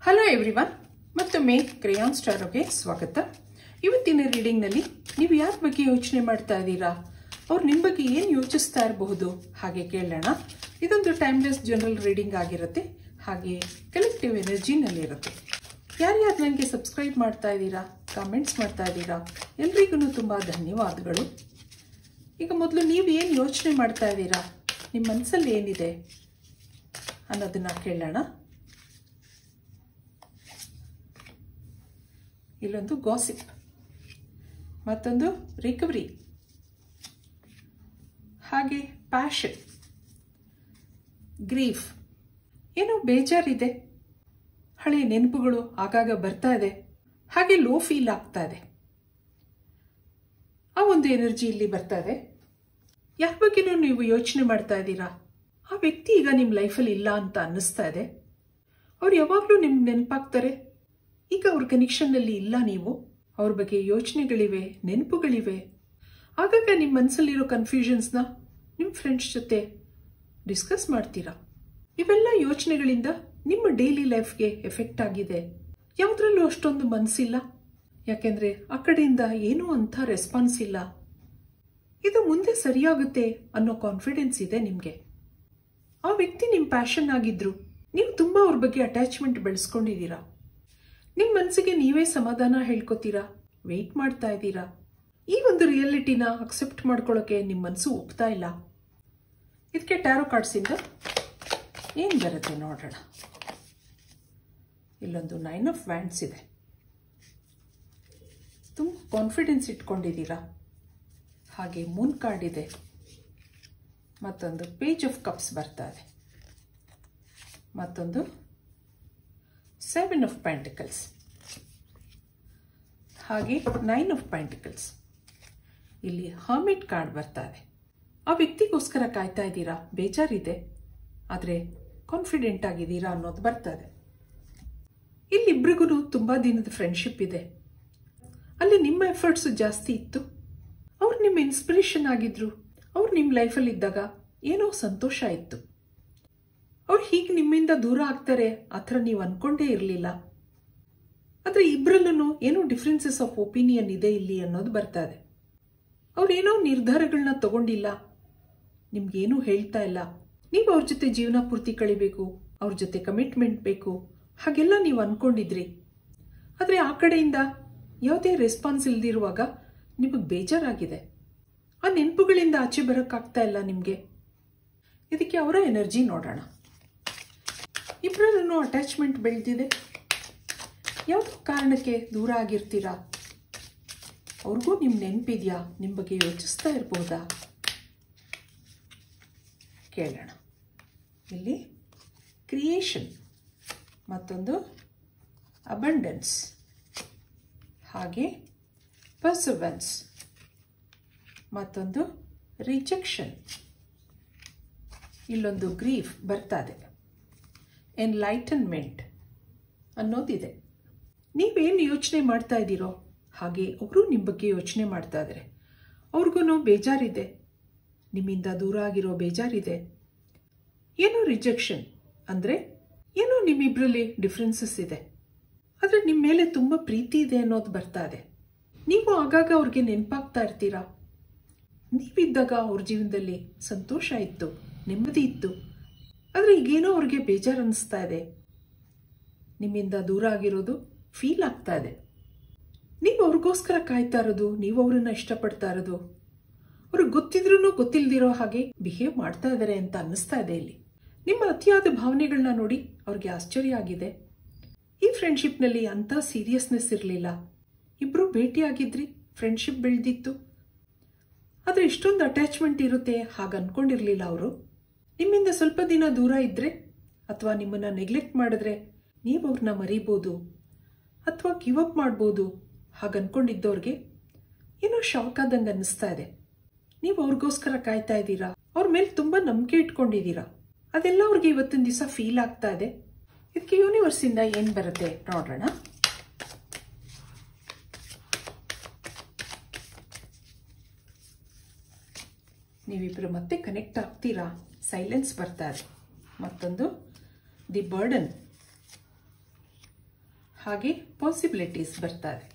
Hello everyone, ಮತ್ತೊಮ್ಮೆ ಕ್ರೇಯಾನ್ ಸ್ಟಾರ್ಗೆ ಸ್ವಾಗತ. ಇವತ್ತಿನ ರೀಡಿಂಗ್ನಲ್ಲಿ ನೀವು ಯಾರ ಬಗ್ಗೆ ಯೋಚನೆ ಮಾಡ್ತಾ ಇದ್ದೀರಾ, ಅವ್ರು ನಿಮ್ಮ ಬಗ್ಗೆ ಏನು ಯೋಚಿಸ್ತಾ ಇರಬಹುದು ಹಾಗೆ ಕೇಳೋಣ. ಇದೊಂದು ಟೈಮ್ಲೆಸ್ ಜನರಲ್ ರೀಡಿಂಗ್ ಆಗಿರುತ್ತೆ, ಹಾಗೆ ಕಲೆಕ್ಟಿವ್ ಎನರ್ಜಿನಲ್ಲಿರುತ್ತೆ. ಯಾರ್ಯಾರು ನನಗೆ ಸಬ್ಸ್ಕ್ರೈಬ್ ಮಾಡ್ತಾ ಇದ್ದೀರಾ, ಕಾಮೆಂಟ್ಸ್ ಮಾಡ್ತಾ ಇದ್ದೀರಾ, ಎಲ್ರಿಗೂ ತುಂಬ ಧನ್ಯವಾದಗಳು. ಈಗ ಮೊದಲು ನೀವು ಏನು ಯೋಚನೆ ಮಾಡ್ತಾ ಇದ್ದೀರಾ, ನಿಮ್ಮ ಮನಸ್ಸಲ್ಲಿ ಏನಿದೆ ಅನ್ನೋದನ್ನ ಕೇಳೋಣ. ಇಲ್ಲೊಂದು ಗಾಸಿಪ್, ಮತ್ತೊಂದು ರಿಕವರಿ, ಹಾಗೆ ಪ್ಯಾಷನ್, ಗ್ರೀಫ್, ಏನೋ ಬೇಜಾರಿದೆ, ಹಳೆ ನೆನಪುಗಳು ಆಗಾಗ ಬರ್ತಾ ಇದೆ, ಹಾಗೆ ಲೋ ಫೀಲ್ ಆಗ್ತಾ ಇದೆ. ಆ ಒಂದು ಎನರ್ಜಿ ಇಲ್ಲಿ ಬರ್ತಾ ಇದೆ. ಯಾರ ಬಗ್ಗೆನೂ ನೀವು ಯೋಚನೆ ಮಾಡ್ತಾ ಇದ್ದೀರಾ, ಆ ವ್ಯಕ್ತಿ ಈಗ ನಿಮ್ಮ ಲೈಫಲ್ಲಿ ಇಲ್ಲ ಅಂತ ಅನ್ನಿಸ್ತಾ ಇದೆ. ಅವ್ರು ಯಾವಾಗಲೂ ನಿಮ್ಗೆ ನೆನಪಾಗ್ತಾರೆ, ಈಗ ಅವ್ರ ಕನೆಕ್ಷನ್ನಲ್ಲಿ ಇಲ್ಲ. ನೀವು ಅವ್ರ ಬಗ್ಗೆ ಯೋಚನೆಗಳಿವೆ, ನೆನಪುಗಳಿವೆ. ಆಗಾಗ ನಿಮ್ಮ ಮನಸ್ಸಲ್ಲಿರೋ ಕನ್ಫ್ಯೂಷನ್ಸ್ನ ನಿಮ್ಮ ಫ್ರೆಂಡ್ಸ್ ಜೊತೆ ಡಿಸ್ಕಸ್ ಮಾಡ್ತೀರಾ. ಇವೆಲ್ಲ ಯೋಚನೆಗಳಿಂದ ನಿಮ್ಮ ಡೈಲಿ ಲೈಫ್ಗೆ ಎಫೆಕ್ಟ್ ಆಗಿದೆ. ಯಾವುದ್ರಲ್ಲೂ ಅಷ್ಟೊಂದು ಮನಸ್ಸಿಲ್ಲ, ಯಾಕೆಂದ್ರೆ ಆ ಕಡೆಯಿಂದ ಏನೂ ಅಂಥ ರೆಸ್ಪಾನ್ಸ್ ಇಲ್ಲ. ಇದು ಮುಂದೆ ಸರಿಯಾಗುತ್ತೆ ಅನ್ನೋ ಕಾನ್ಫಿಡೆನ್ಸ್ ಇದೆ ನಿಮಗೆ. ಆ ವ್ಯಕ್ತಿ ನಿಮ್ಮ ಪ್ಯಾಷನ್ ಆಗಿದ್ರು, ನೀವು ತುಂಬ ಅವ್ರ ಬಗ್ಗೆ ಅಟ್ಯಾಚ್ಮೆಂಟ್ ಬೆಳೆಸ್ಕೊಂಡಿದ್ದೀರಾ. ನಿಮ್ಮ ಮನಸ್ಸಿಗೆ ನೀವೇ ಸಮಾಧಾನ ಹೇಳ್ಕೊತೀರಾ, ವೆಯ್ಟ್ ಮಾಡ್ತಾ ಇದ್ದೀರಾ. ಈ ಒಂದು ರಿಯಾಲಿಟಿನ ಅಕ್ಸೆಪ್ಟ್ ಮಾಡ್ಕೊಳ್ಳೋಕೆ ನಿಮ್ಮ ಮನಸ್ಸು ಒಪ್ತಾ ಇಲ್ಲ. ಇದಕ್ಕೆ ಟ್ಯಾರೋ ಕಾರ್ಡ್ಸಿಂದ ಏನು ಬರುತ್ತೆ ನೋಡೋಣ. ಇಲ್ಲೊಂದು 9 ಆಫ್ ವ್ಯಾಂಡ್ಸ್ ಇದೆ. ತುಂಬ ಕಾನ್ಫಿಡೆನ್ಸ್ ಇಟ್ಕೊಂಡಿದ್ದೀರಾ. ಹಾಗೆ ಮೂನ್ ಕಾರ್ಡ್ ಇದೆ, ಮತ್ತೊಂದು ಪೇಜ್ ಆಫ್ ಕಪ್ಸ್ ಬರ್ತಾ ಇದೆ, ಮತ್ತೊಂದು 7 ಆಫ್ ಪೆಂಟಿಕಲ್ಸ್, ಹಾಗೆ 9 ಆಫ್ ಪೆಂಟಿಕಲ್ಸ್. ಇಲ್ಲಿ ಹರ್ಮಿಟ್ ಕಾರ್ಡ್ ಬರ್ತಾ ಇದೆ. ಆ ವ್ಯಕ್ತಿಗೋಸ್ಕರ ಕಾಯ್ತಾ ಇದ್ದೀರಾ, ಬೇಜಾರಿದೆ, ಆದರೆ ಕಾನ್ಫಿಡೆಂಟ್ ಆಗಿದ್ದೀರಾ ಅನ್ನೋದು ಬರ್ತಾ ಇದೆ. ಇಲ್ಲಿಬ್ರಿಗೂ ತುಂಬ ದಿನದ ಫ್ರೆಂಡ್ಶಿಪ್ ಇದೆ. ಅಲ್ಲಿ ನಿಮ್ಮ ಎಫರ್ಟ್ಸು ಜಾಸ್ತಿ ಇತ್ತು. ಅವ್ರು ನಿಮ್ಮ ಇನ್ಸ್ಪಿರೇಷನ್ ಆಗಿದ್ರು. ಅವ್ರು ನಿಮ್ಮ ಲೈಫಲ್ಲಿ ಇದ್ದಾಗ ಏನೋ ಸಂತೋಷ ಇತ್ತು. ಅವ್ರು ಹೀಗೆ ನಿಮ್ಮಿಂದ ದೂರ ಆಗ್ತಾರೆ ಆ ಥರ ನೀವು ಅನ್ಕೊಂಡೇ ಇರಲಿಲ್ಲ. ಆದರೆ ಇಬ್ಬರಲ್ಲೂ ಏನೋ ಡಿಫ್ರೆನ್ಸಸ್ ಆಫ್ ಒಪಿನಿಯನ್ ಇದೆ ಇಲ್ಲಿ ಅನ್ನೋದು ಬರ್ತಾ ಇದೆ. ಅವ್ರೇನೋ ನಿರ್ಧಾರಗಳನ್ನ ತಗೊಂಡಿಲ್ಲ, ನಿಮ್ಗೇನೂ ಹೇಳ್ತಾ ಇಲ್ಲ. ನೀವು ಅವ್ರ ಜೊತೆ ಜೀವನ ಪೂರ್ತಿ ಕಳಿಬೇಕು, ಅವ್ರ ಜೊತೆ ಕಮಿಟ್ಮೆಂಟ್ ಬೇಕು, ಹಾಗೆಲ್ಲ ನೀವು ಅನ್ಕೊಂಡಿದ್ರಿ. ಆದರೆ ಆ ಕಡೆಯಿಂದ ಯಾವುದೇ ರೆಸ್ಪಾನ್ಸ್ ಇಲ್ದಿರುವಾಗ ನಿಮಗೆ ಬೇಜಾರಾಗಿದೆ. ಆ ನೆನಪುಗಳಿಂದ ಆಚೆ ಬರೋಕ್ಕಾಗ್ತಾ ಇಲ್ಲ ನಿಮಗೆ. ಇದಕ್ಕೆ ಅವರ ಎನರ್ಜಿ ನೋಡೋಣ. ಇಬ್ಬರಲ್ಲೂ ಅಟ್ಯಾಚ್ಮೆಂಟ್ ಬೆಳೆದಿದೆ. ಯಾವುದೋ ಕಾರಣಕ್ಕೆ ದೂರ ಆಗಿರ್ತೀರಾ. ಅವ್ರಿಗೂ ನಿಮ್ಮ ನೆನಪಿದೆಯಾ, ನಿಮ್ಮ ಬಗ್ಗೆ ಯೋಚಿಸ್ತಾ ಇರ್ಬೋದಾ ಕೇಳೋಣ. ಇಲ್ಲಿ ಕ್ರಿಯೇಷನ್, ಮತ್ತೊಂದು ಅಬಂಡೆನ್ಸ್, ಹಾಗೆ ಪರ್ಸರ್ವೆನ್ಸ್, ಮತ್ತೊಂದು ರಿಜೆಕ್ಷನ್. ಇಲ್ಲೊಂದು ಗ್ರೀಫ್ ಬರ್ತಾ ಇದೆ. ಎನ್ಲೈಟನ್ಮೆಂಟ್ ಅನ್ನೋದಿದೆ. ನೀವೇನು ಯೋಚನೆ ಮಾಡ್ತಾ ಇದ್ದೀರೋ ಹಾಗೆ ಅವರು ನಿಮ್ಮ ಬಗ್ಗೆ ಯೋಚನೆ ಮಾಡ್ತಾ ಇದ್ದಾರೆ. ಅವ್ರಿಗೂ ಬೇಜಾರಿದೆ, ನಿಮ್ಮಿಂದ ದೂರ ಆಗಿರೋ ಬೇಜಾರಿದೆ. ಏನೋ ರಿಜೆಕ್ಷನ್ ಅಂದರೆ ಏನೋ ನಿಮ್ಮಿಬ್ಬರಲ್ಲಿ ಡಿಫ್ರೆನ್ಸಸ್ ಇದೆ. ಆದರೆ ನಿಮ್ಮ ಮೇಲೆ ತುಂಬ ಪ್ರೀತಿ ಇದೆ ಅನ್ನೋದು ಬರ್ತಾ ಇದೆ. ನೀವು ಆಗಾಗ ಅವ್ರಿಗೆ ನೆನಪಾಗ್ತಾ ಇರ್ತೀರಾ. ನೀವಿದ್ದಾಗ ಅವ್ರ ಜೀವನದಲ್ಲಿ ಸಂತೋಷ ಇತ್ತು, ನೆಮ್ಮದಿ ಇತ್ತು. ಆದರೆ ಈಗೇನೋ ಅವ್ರಿಗೆ ಬೇಜಾರು ಅನ್ನಿಸ್ತಾ ಇದೆ. ನಿಮ್ಮಿಂದ ದೂರ ಆಗಿರೋದು ಫೀಲ್ ಆಗ್ತಾ ಇದೆ. ನೀವು ಅವ್ರಿಗೋಸ್ಕರ ಕಾಯ್ತಾ ಇರೋದು, ನೀವು ಅವ್ರನ್ನ ಇಷ್ಟಪಡ್ತಾ ಇರೋದು. ಅವ್ರಿಗೆ ಗೊತ್ತಿದ್ರೂ ಗೊತ್ತಿಲ್ದಿರೋ ಹಾಗೆ ಬಿಹೇವ್ ಮಾಡ್ತಾ ಇದ್ದಾರೆ ಅಂತ ಅನ್ನಿಸ್ತಾ ಇದೆ. ಇಲ್ಲಿ ನಿಮ್ಮ ಅತಿಯಾದ ಭಾವನೆಗಳನ್ನ ನೋಡಿ ಅವ್ರಿಗೆ ಆಶ್ಚರ್ಯ ಆಗಿದೆ. ಈ ಫ್ರೆಂಡ್ಶಿಪ್ನಲ್ಲಿ ಅಂಥ ಸೀರಿಯಸ್ನೆಸ್ ಇರಲಿಲ್ಲ. ಇಬ್ಬರು ಭೇಟಿಯಾಗಿದ್ರಿ, ಫ್ರೆಂಡ್ಶಿಪ್ ಬೆಳೆದಿತ್ತು. ಆದರೆ ಇಷ್ಟೊಂದು ಅಟ್ಯಾಚ್ಮೆಂಟ್ ಇರುತ್ತೆ ಹಾಗೆ ಅನ್ಕೊಂಡಿರಲಿಲ್ಲ ಅವರು. ನಿಮ್ಮಿಂದ ಸ್ವಲ್ಪ ದಿನ ದೂರ ಇದ್ದರೆ ಅಥವಾ ನಿಮ್ಮನ್ನು ನೆಗ್ಲೆಕ್ಟ್ ಮಾಡಿದ್ರೆ ನೀವು ಅವ್ರನ್ನ ಮರಿಬೋದು ಅಥವಾ ಗಿವ್ ಅಪ್ ಮಾಡ್ಬೋದು ಹಾಗೆ ಅನ್ಕೊಂಡಿದ್ದವ್ರಿಗೆ ಏನೋ ಶಾಕ್ ಆದಂಗೆ ಅನ್ನಿಸ್ತಾ ಇದೆ. ನೀವು ಅವ್ರಿಗೋಸ್ಕರ ಕಾಯ್ತಾ ಇದ್ದೀರಾ, ಅವ್ರ ಮೇಲೆ ತುಂಬ ನಂಬಿಕೆ ಇಟ್ಕೊಂಡಿದ್ದೀರಾ. ಅದೆಲ್ಲ ಅವ್ರಿಗೆ ಇವತ್ತಿನ ದಿವಸ ಫೀಲ್ ಆಗ್ತಾ ಇದೆ. ಇದಕ್ಕೆ ಯೂನಿವರ್ಸಿಂದ ಏನು ಬರುತ್ತೆ ನೋಡೋಣ. ನೀವಿಬ್ಬರು ಮತ್ತೆ ಕನೆಕ್ಟ್ ಆಗ್ತೀರಾ, ಸೈಲೆನ್ಸ್ ಬರ್ತಾ ಇದೆ. ಮತ್ತೊಂದು ದಿ ಬರ್ಡನ್, ಹಾಗೆ ಪಾಸಿಬಿಲಿಟೀಸ್ ಬರ್ತಾ ಇದೆ.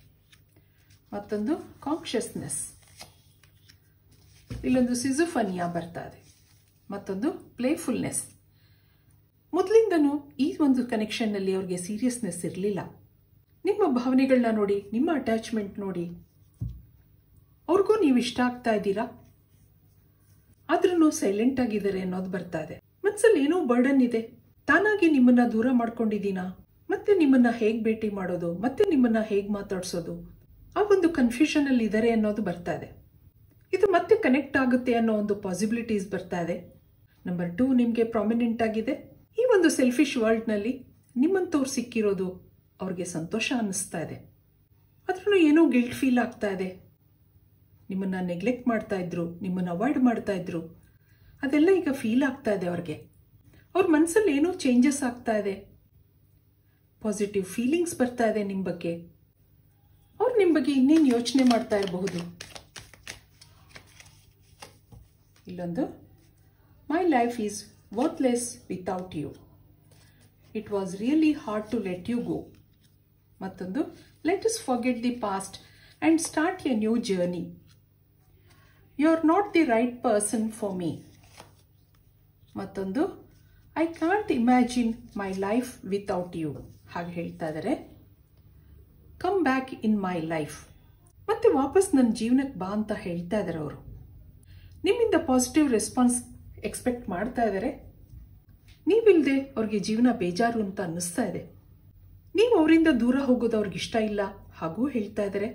ಮತ್ತೊಂದು ಕಾನ್ಷಿಯಸ್ನೆಸ್, ಇಲ್ಲೊಂದು ಸಿಜೋಫನಿಯಾ ಬರ್ತಾ ಇದೆ. ಮತ್ತೊಂದು ಪ್ಲೇಫುಲ್ನೆಸ್. ಮೊದಲಿಂದನೂ ಈ ಒಂದು ಕನೆಕ್ಷನ್ನಲ್ಲಿ ಅವ್ರಿಗೆ ಸೀರಿಯಸ್ನೆಸ್ ಇರಲಿಲ್ಲ. ನಿಮ್ಮ ಭಾವನೆಗಳನ್ನ ನೋಡಿ, ನಿಮ್ಮ ಅಟ್ಯಾಚ್ಮೆಂಟ್ ನೋಡಿ ಅವ್ರಿಗೂ ನೀವು ಇಷ್ಟ ಆಗ್ತಾ ಇದ್ದೀರಾ, ಆದ್ರೂ ಸೈಲೆಂಟ್ ಆಗಿದ್ದಾರೆ ಅನ್ನೋದು ಬರ್ತಾ ಇದೆ. ಮನ್ಸಲ್ಲಿ ಏನೋ ಬರ್ಡನ್ ಇದೆ. ತಾನಾಗಿ ನಿಮ್ಮನ್ನ ದೂರ ಮಾಡ್ಕೊಂಡಿದ್ದೀನಾ, ಮತ್ತೆ ನಿಮ್ಮನ್ನ ಹೇಗ್ ಭೇಟಿ ಮಾಡೋದು, ಮತ್ತೆ ನಿಮ್ಮನ್ನ ಹೇಗ್ ಮಾತಾಡ್ಸೋದು, ಆ ಒಂದು ಕನ್ಫ್ಯೂಷನ್ ಅಲ್ಲಿ ಇದ್ದಾರೆ ಅನ್ನೋದು ಬರ್ತಾ ಇದೆ. ಇದು ಮತ್ತೆ ಕನೆಕ್ಟ್ ಆಗುತ್ತೆ ಅನ್ನೋ ಒಂದು ಪಾಸಿಬಿಲಿಟೀಸ್ ಬರ್ತಾ ಇದೆ. ನಂಬರ್ 2 ನಿಮಗೆ ಪ್ರಾಮಿನೆಂಟ್ ಆಗಿದೆ. ಈ ಒಂದು ಸೆಲ್ಫಿಶ್ ವರ್ಲ್ಡ್ ನಲ್ಲಿ ನಿಮ್ಮಂತವ್ರು ಸಿಕ್ಕಿರೋದು ಅವ್ರಿಗೆ ಸಂತೋಷ ಅನ್ನಿಸ್ತಾ ಇದೆ. ಆದ್ರೂ ಏನೋ ಗಿಲ್ಟ್ ಫೀಲ್ ಆಗ್ತಾ ಇದೆ. ನಿಮ್ಮನ್ನ ನೆಗ್ಲೆಕ್ಟ್ ಮಾಡ್ತಾ ಇದ್ರು, ನಿಮ್ಮನ್ನ ಅವಾಯ್ಡ್ ಮಾಡ್ತಾ ಇದ್ರು, ಅದೆಲ್ಲ ಈಗ ಫೀಲ್ ಆಗ್ತಾ ಇದೆ ಅವ್ರಿಗೆ. ಅವ್ರ ಮನಸ್ಸಲ್ಲಿ ಏನೋ ಚೇಂಜಸ್ ಆಗ್ತಾ ಇದೆ. ಪಾಸಿಟಿವ್ ಫೀಲಿಂಗ್ಸ್ ಬರ್ತಾ ಇದೆ ನಿಮ್ಮ ಬಗ್ಗೆ. ಅವ್ರು ನಿಮ್ಮ ಬಗ್ಗೆ ಇನ್ನೇನು ಯೋಚನೆ ಮಾಡ್ತಾ ಇರಬಹುದು. ಇಲ್ಲೊಂದು my life is worthless without you. It was really hard to let you go. ಮತ್ತೊಂದು let us forget the past and start a new journey. You are not the right person for me. ಮತ್ತೊಂದು I can't imagine my life without you. ಹಾಗೆ ಹೇಳ್ತಾ ಇದ್ದಾರೆ. Come back in my life. ಮತ್ತೆ ವಾಪಸ್ ನನ್ನ ಜೀವನಕ್ಕೆ ಬಾ ಅಂತ ಹೇಳ್ತಾ ಇದ್ದಾರೆ ಅವರು. ನಿಮ್ಮಿಂದ ಪಾಸಿಟಿವ್ ರೆಸ್ಪಾನ್ಸ್ ಎಕ್ಸ್ಪೆಕ್ಟ್ ಮಾಡ್ತಾ ಇದ್ದಾರೆ. ನೀವಿಲ್ಲದೆ ಅವ್ರಿಗೆ ಜೀವನ ಬೇಜಾರು ಅಂತ ಅನ್ನಿಸ್ತಾ ಇದೆ. ನೀವು ಅವರಿಂದ ದೂರ ಹೋಗೋದು ಅವ್ರಿಗೆ ಇಷ್ಟ ಇಲ್ಲ ಹಾಗೂ ಹೇಳ್ತಾ ಇದ್ದಾರೆ.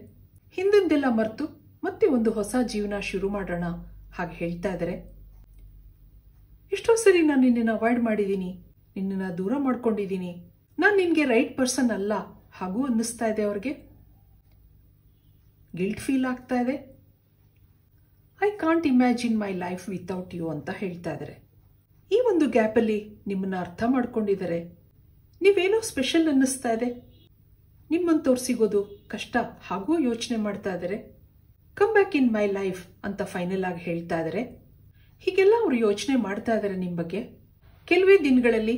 ಹಿಂದಿಂದೆಲ್ಲ ಮರೆತು ಮತ್ತೆ ಒಂದು ಹೊಸ ಜೀವನ ಶುರು ಮಾಡೋಣ ಹಾಗೆ ಹೇಳ್ತಾ ಇದ್ದಾರೆ. ಎಷ್ಟೋ ಸರಿ ನಾನು ನಿನ್ನನ್ನು ಅವಾಯ್ಡ್ ಮಾಡಿದ್ದೀನಿ, ನಿನ್ನನ್ನು ದೂರ ಮಾಡ್ಕೊಂಡಿದ್ದೀನಿ, ನಾನು ನಿನಗೆ ರೈಟ್ ಪರ್ಸನ್ ಅಲ್ಲ ಹಾಗೂ ಅನ್ನಿಸ್ತಾ ಇದೆ ಅವ್ರಿಗೆ. ಗಿಲ್ಟ್ ಫೀಲ್ ಆಗ್ತಾ ಇದೆ. I can't imagine my life without you ಅಂತ ಹೇಳ್ತಾ ಇದ್ದಾರೆ. ಈ ಒಂದು ಗ್ಯಾಪಲ್ಲಿ ನಿಮ್ಮನ್ನ ಅರ್ಥ ಮಾಡ್ಕೊಂಡಿದ್ದಾರೆ. ನೀವೇನೋ ಸ್ಪೆಷಲ್ ಅನ್ನಿಸ್ತಾ ಇದೆ. ನಿಮ್ಮಂತವ್ರು ಸಿಗೋದು ಕಷ್ಟ ಹಾಗೂ ಯೋಚನೆ ಮಾಡ್ತಾ ಇದ್ದಾರೆ. Come back in my life ಅಂತ ಫೈನಲ್ ಆಗಿ ಹೇಳ್ತಾ ಇದ್ದಾರೆ. ಹೀಗೆಲ್ಲ ಅವರು ಯೋಚನೆ ಮಾಡ್ತಾ ಇದ್ದಾರೆ ನಿಮ್ಮ ಬಗ್ಗೆ. ಕೆಲವೇ ದಿನಗಳಲ್ಲಿ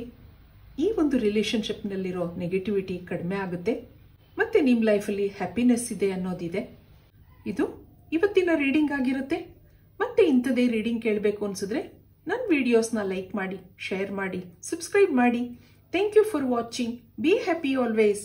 ಈ ಒಂದು ರಿಲೇಶನ್ಶಿಪ್ನಲ್ಲಿರೋ ನೆಗೆಟಿವಿಟಿ ಕಡಿಮೆ ಆಗುತ್ತೆ. ಮತ್ತೆ ನಿಮ್ಮ ಲೈಫಲ್ಲಿ ಹ್ಯಾಪಿನೆಸ್ ಇದೆ ಅನ್ನೋದಿದೆ. ಇದು ಇವತ್ತಿನ ರೀಡಿಂಗ್ ಆಗಿರುತ್ತೆ. ಮತ್ತೆ ಇಂಥದೇ ರೀಡಿಂಗ್ ಕೇಳಬೇಕು ಅನ್ಸಿದ್ರೆ ನನ್ನ ವಿಡಿಯೋಸ್ನ ಲೈಕ್ ಮಾಡಿ, ಶೇರ್ ಮಾಡಿ, ಸಬ್ಸ್ಕ್ರೈಬ್ ಮಾಡಿ. Thank you for watching. Be happy always.